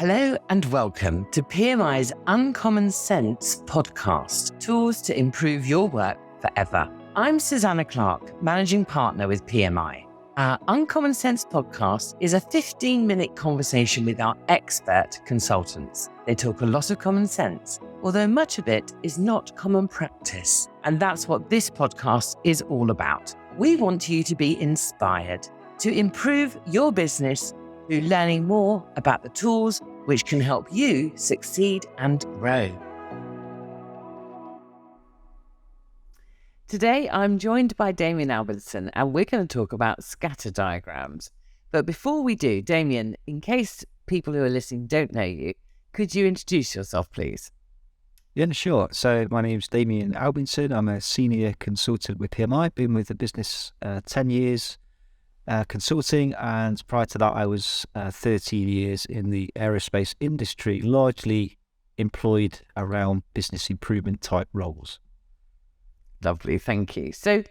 Hello and welcome to PMI's Uncommon Sense podcast, tools to improve your work forever. I'm Susanna Clark, Managing Partner with PMI. Our Uncommon Sense podcast is a 15-minute conversation with our expert consultants. They talk a lot of common sense, although much of it is not common practice. And that's what this podcast is all about. We want you to be inspired to improve your business through learning more about the tools which can help you succeed and grow. Today, I'm joined by Damion Albinson, and we're going to talk about scatter diagrams. But before we do, Damion, in case people who are listening don't know you, could you introduce yourself, please? Yeah, sure. So my name's Damion Albinson. I'm a senior consultant with PMI. Been with the business 10 years. Consulting, and prior to that I was 13 years in the aerospace industry, largely employed around business improvement type roles. Lovely, thank you. So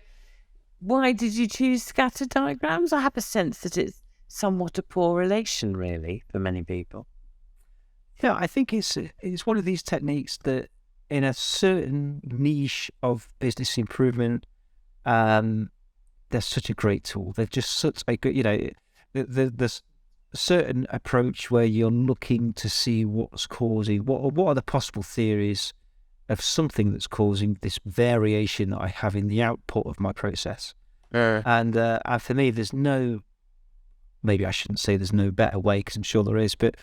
why did you choose scatter diagrams? I have a sense that it's somewhat a poor relation, really, for many people. Yeah, I think it's one of these techniques that in a certain niche of business improvement, they're such a great tool. They're just such a good, there's a certain approach where you're looking to see what's causing, what are the possible theories of something that's causing this variation that I have in the output of my process. And for me, maybe I shouldn't say there's no better way, because I'm sure there is, but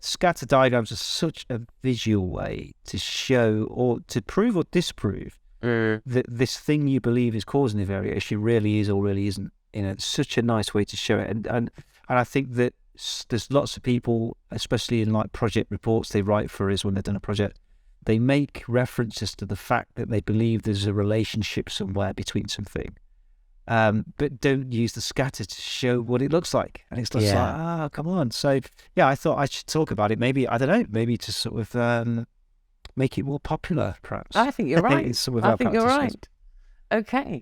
scatter diagrams are such a visual way to show or to prove or disprove that this thing you believe is causing the variation really is or really isn't. It's such a nice way to show it. And I think that there's lots of people, especially in like project reports they write for us when they've done a project, they make references to the fact that they believe there's a relationship somewhere between something, but don't use the scatter to show what it looks like. And it's just like, come on. So yeah, I thought I should talk about it. Maybe, I don't know, maybe to sort of make it more popular, perhaps. I think you're right. I think you're right. Okay.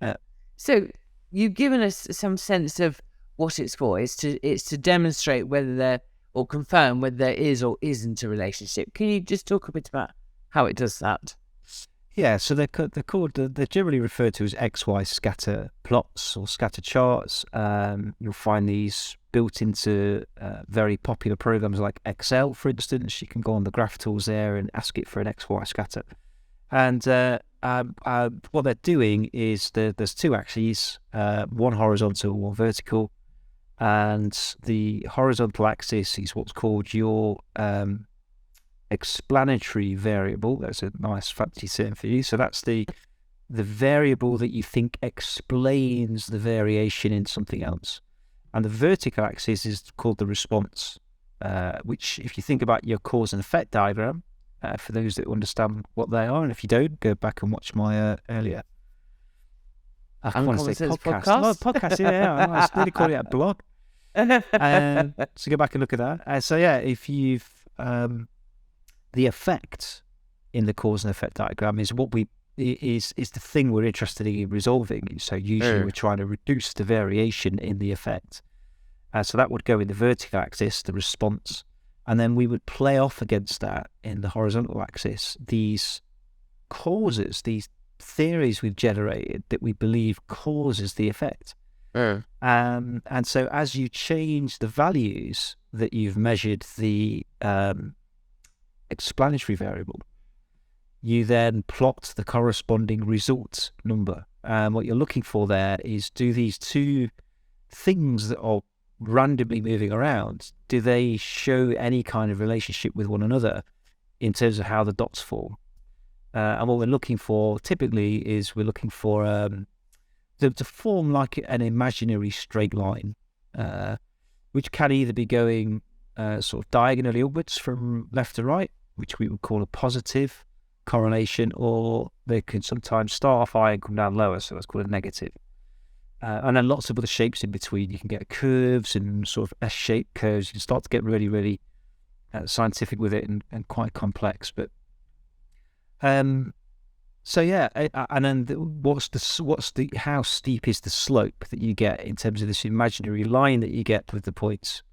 So you've given us some sense of what it's for. It's to demonstrate whether there, or confirm whether there is or isn't a relationship. Can you just talk a bit about how it does that? Yeah, so they're generally referred to as XY scatter plots or scatter charts. You'll find these built into very popular programs like Excel, for instance. You can go on the graph tools there and ask it for an XY scatter. And what they're doing is there's two axes, one horizontal, one vertical. And the horizontal axis is what's called your explanatory variable. That's a nice fancy term for you. So that's the variable that you think explains the variation in something else. And the vertical axis is called the response, which, if you think about your cause and effect diagram, for those that understand what they are, and if you don't, go back and watch my earlier. I want to say podcast. Oh, podcast, yeah. I was nearly calling it a blog. So go back and look at that. So yeah, if you've the effect in the cause and effect diagram is what is the thing we're interested in resolving. So usually we're trying to reduce the variation in the effect. So that would go in the vertical axis, the response, and then we would play off against that in the horizontal axis these causes, these theories we've generated that we believe causes the effect. And so as you change the values that you've measured the explanatory variable, you then plot the corresponding result number. What you're looking for there is, do these two things that are randomly moving around, do they show any kind of relationship with one another in terms of how the dots form? And what we're looking for typically is we're looking for to form like an imaginary straight line, which can either be going sort of diagonally upwards from left to right, which we would call a positive correlation, or they can sometimes start off high and come down lower, so that's called a negative. And then lots of other shapes in between. You can get curves and sort of S-shaped curves. You can start to get really, really scientific with it and quite complex. But so yeah, and then how steep is the slope that you get in terms of this imaginary line that you get with the points?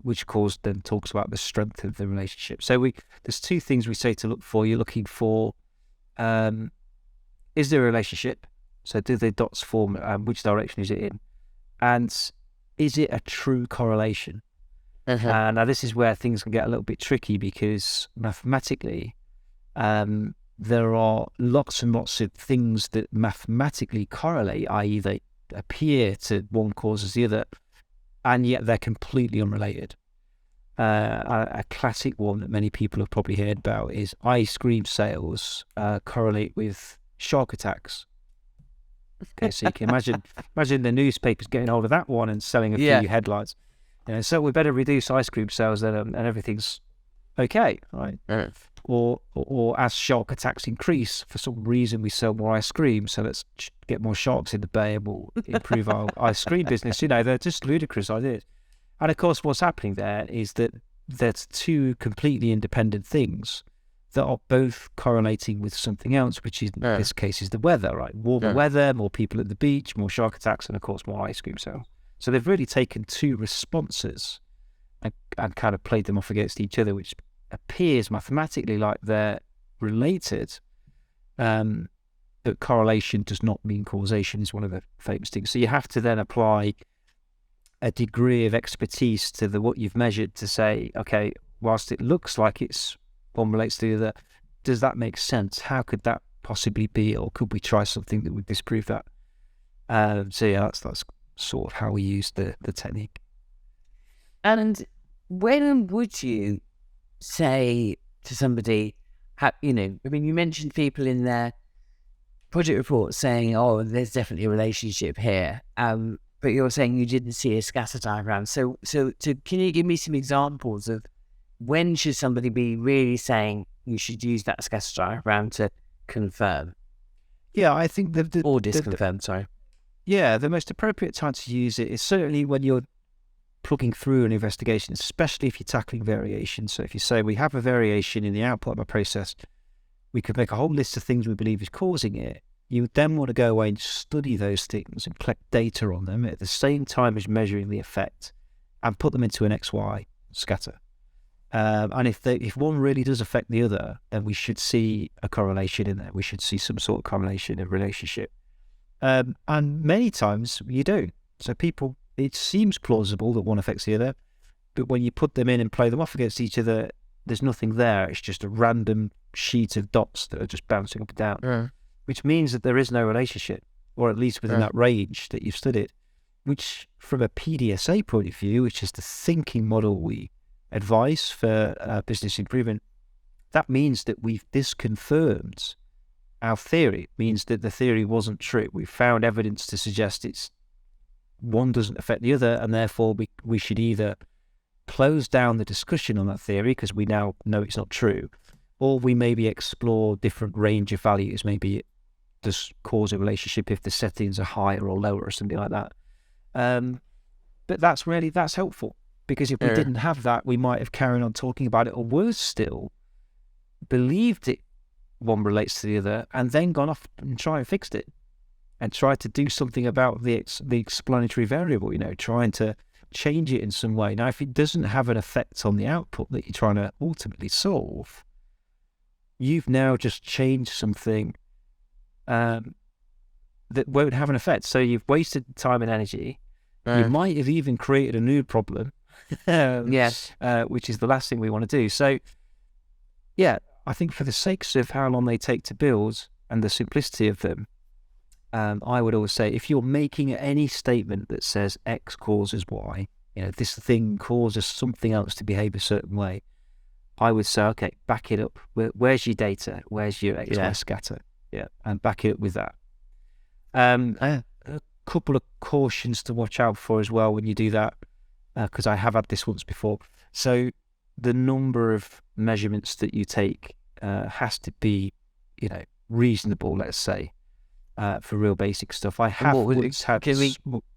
which of course then talks about the strength of the relationship. So there's two things we say to look for. You're looking for, is there a relationship? So do the dots form, which direction is it in? And is it a true correlation? Now this is where things can get a little bit tricky, because mathematically, there are lots and lots of things that mathematically correlate, i.e. they appear to one causes the other, and yet they're completely unrelated. A classic one that many people have probably heard about is ice cream sales correlate with shark attacks. Okay, so you can imagine the newspapers getting hold of that one and selling a few headlines. So we better reduce ice cream sales then, and everything's okay, right? Or as shark attacks increase, for some reason we sell more ice cream, so let's get more sharks in the bay and we'll improve our ice cream business. They're just ludicrous ideas. And of course, what's happening there is that there's two completely independent things that are both correlating with something else, which is in this case is the weather, right? Warmer weather, more people at the beach, more shark attacks, and of course more ice cream sales. So they've really taken two responses and kind of played them off against each other, which appears mathematically like they're related. But correlation does not mean causation is one of the famous things. So you have to then apply a degree of expertise to what you've measured to say, okay, whilst it looks like it's one relates to the other, does that make sense? How could that possibly be? Or could we try something that would disprove that? That's sort of how we use the technique. And when would you say to somebody, you mentioned people in their project report saying, oh, there's definitely a relationship here, but you're saying you didn't see a scatter diagram. So can you give me some examples of when should somebody be really saying you should use that scatter diagram to confirm? Yeah, I think or disconfirm, sorry. Yeah, the most appropriate time to use it is certainly when you're plugging through an investigation, especially if you're tackling variation. So if you say we have a variation in the output of a process, we could make a whole list of things we believe is causing it. You would then want to go away and study those things and collect data on them at the same time as measuring the effect and put them into an XY scatter. And if one really does affect the other, then we should see a correlation in there. We should see some sort of correlation and relationship. And many times you don't. So it seems plausible that one affects the other, but when you put them in and play them off against each other, there's nothing there. It's just a random sheet of dots that are just bouncing up and down, which means that there is no relationship, or at least within that range that you've studied, which from a PDSA point of view, which is the thinking model we advise for business improvement, that means that we've disconfirmed our theory. It means that the theory wasn't true. We found evidence to suggest one doesn't affect the other, and therefore we should either close down the discussion on that theory because we now know it's not true, or we maybe explore different range of values. Maybe it does cause a relationship if the settings are higher or lower or something like that. But that's helpful, because if we didn't have that, we might have carried on talking about it, or worse still, believed it one relates to the other and then gone off and tried and fixed it and tried to do something about the explanatory variable, trying to change it in some way. Now, if it doesn't have an effect on the output that you're trying to ultimately solve, you've now just changed something that won't have an effect. So you've wasted time and energy. You might have even created a new problem, which is the last thing we want to do. So, yeah, I think for the sakes of how long they take to build and the simplicity of them, I would always say, if you're making any statement that says X causes Y, this thing causes something else to behave a certain way, I would say, okay, back it up. Where's your data? Where's your XY scatter? Yeah, and back it up with that. A couple of cautions to watch out for as well when you do that, because I have had this once before. So the number of measurements that you take has to be, reasonable, let's say, for real basic stuff. I have once had... Can we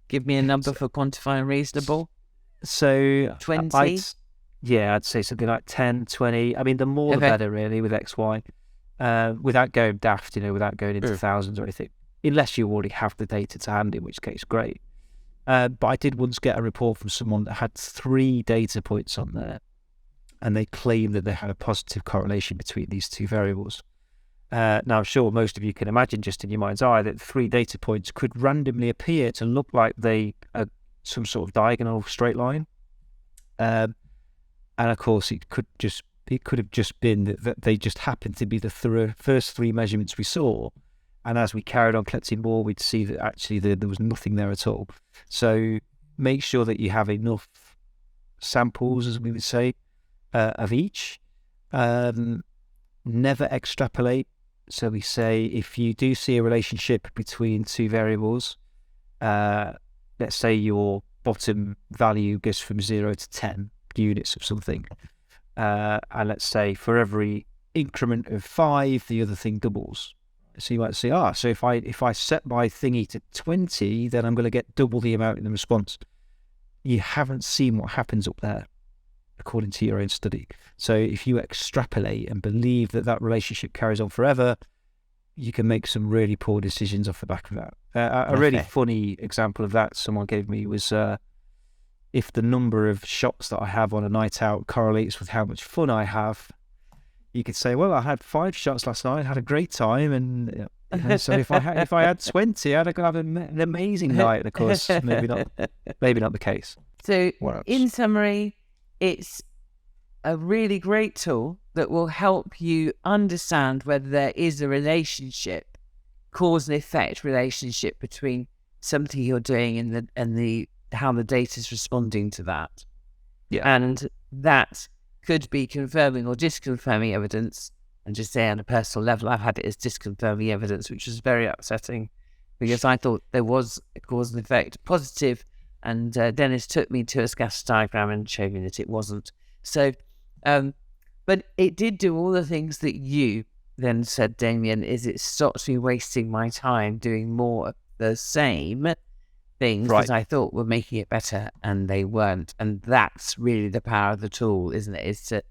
give me a number for quantifying reasonable? So 20? I'd say something like 10, 20. I mean, the more the better, really, with XY, without going daft, without going into thousands or anything, unless you already have the data to hand, in which case, great. But I did once get a report from someone that had 3 data points on there, and they claimed that they had a positive correlation between these 2 variables. Now, I'm sure most of you can imagine just in your mind's eye that 3 data points could randomly appear to look like they are some sort of diagonal straight line. And of course, it could have just been that they just happened to be the first 3 measurements we saw. And as we carried on collecting more, we'd see that actually there was nothing there at all. So make sure that you have enough samples, as we would say, of each. Never extrapolate. So we say if you do see a relationship between 2 variables, let's say your bottom value goes from 0 to 10 units of something, and let's say for every increment of 5, the other thing doubles. So you might say, so if I set my thingy to 20, then I'm going to get double the amount in the response. You haven't seen what happens up there, according to your own study. So if you extrapolate and believe that relationship carries on forever, you can make some really poor decisions off the back of that. A really funny example of that someone gave me was if the number of shots that I have on a night out correlates with how much fun I have, you could say, well, I had 5 shots last night, had a great time, and so if I had 20, I'd have an amazing night. Of course, maybe not the case. So, in summary, it's a really great tool that will help you understand whether there is a relationship, cause and effect relationship between something you're doing and how the data is responding to that. Yeah, and that could be confirming or disconfirming evidence. And just say on a personal level, I've had it as disconfirming evidence, which was very upsetting because I thought there was a cause and effect positive, and Dennis took me to a scatter diagram and showed me that it wasn't. So, but it did do all the things that you then said, Damion, is it stopped me wasting my time doing more of the same things that I thought were making it better, and they weren't. And that's really the power of the tool, isn't it? Is to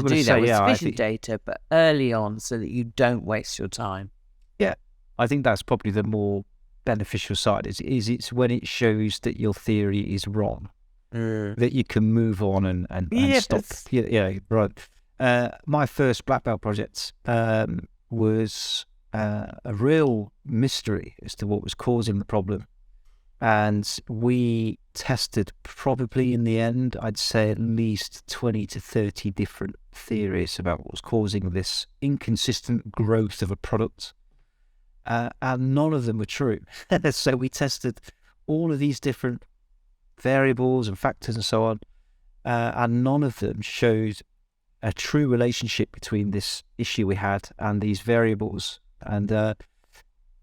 do that with sufficient data, but early on, so that you don't waste your time. Yeah, I think that's probably the more beneficial side. Is it's when it shows that your theory is wrong, that you can move on and stop. Yeah, right. My first black belt project was a real mystery as to what was causing the problem. And we tested probably in the end, I'd say at least 20 to 30 different theories about what was causing this inconsistent growth of a product. And none of them were true. So we tested all of these different variables and factors and so on, and none of them showed a true relationship between this issue we had and these variables.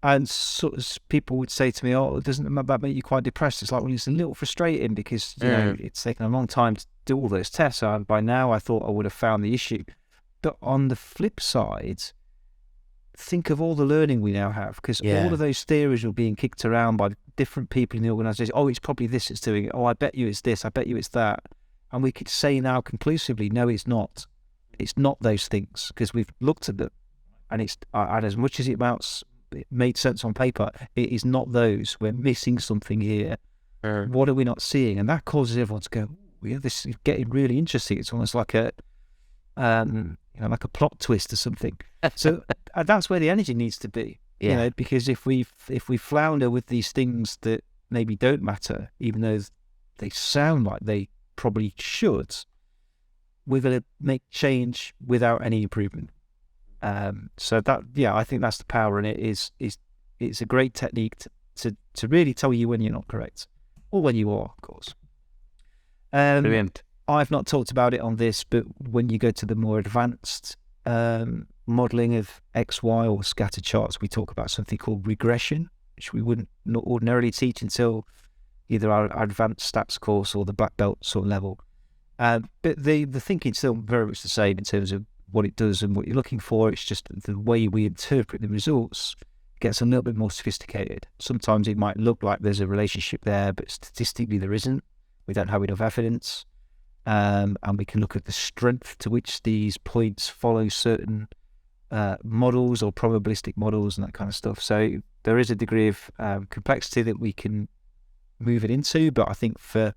And sort of people would say to me, doesn't that make you quite depressed? It's like, well, it's a little frustrating because, you know, it's taken a long time to do all those tests. And by now I thought I would have found the issue. But on the flip side, think of all the learning we now have, because all of those theories were being kicked around by different people in the organisation. Oh, it's probably this that's doing it. Oh, I bet you it's this. I bet you it's that. And we could say now conclusively, no, it's not. It's not those things, because we've looked at them. And and as much as it made sense on paper, it is not those. We're missing something here. What are we not seeing? And that causes everyone to go, this is getting really interesting. It's almost like a like a plot twist or something. So that's where the energy needs to be. You know, because if we flounder with these things that maybe don't matter, even though they sound like they probably should, we're going to make change without any improvement. So that, I think that's the power in it. It's a great technique to really tell you when you're not correct, or when you are, of course. Brilliant. I've not talked about it on this, but when you go to the more advanced modelling of XY or scatter charts, we talk about something called regression, which we wouldn't not ordinarily teach until either our advanced stats course or the black belt sort of level. But the thinking's still very much the same in terms of what it does and what you're looking for. It's just the way we interpret the results gets a little bit more sophisticated. Sometimes it might look like there's a relationship there, but statistically there isn't. We don't have enough evidence. And we can look at the strength to which these points follow certain models or probabilistic models and that kind of stuff. So there is a degree of complexity that we can moving into, but I think for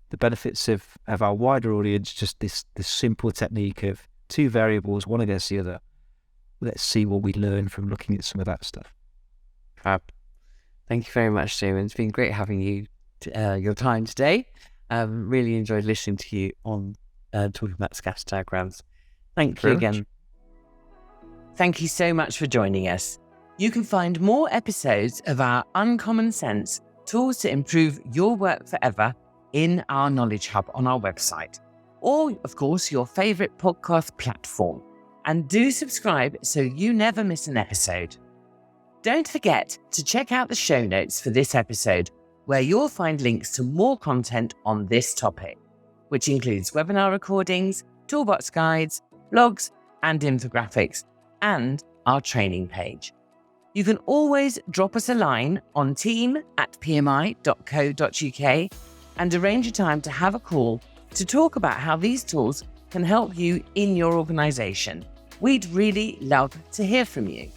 the benefits of our wider audience, just this simple technique of two variables, one against the other. Let's see what we learn from looking at some of that stuff. Fab. Thank you very much, Damion. It's been great having you, your time today. Really enjoyed listening to you on talking about scatter diagrams. Thank you again. Thank you so much for joining us. You can find more episodes of our Uncommon Sense Tools to Improve Your Work Forever in our Knowledge Hub on our website, or, of course, your favourite podcast platform. And do subscribe so you never miss an episode. Don't forget to check out the show notes for this episode, where you'll find links to more content on this topic, which includes webinar recordings, toolbox guides, blogs, and infographics, and our training page. You can always drop us a line on team@pmi.co.uk and arrange a time to have a call to talk about how these tools can help you in your organisation. We'd really love to hear from you.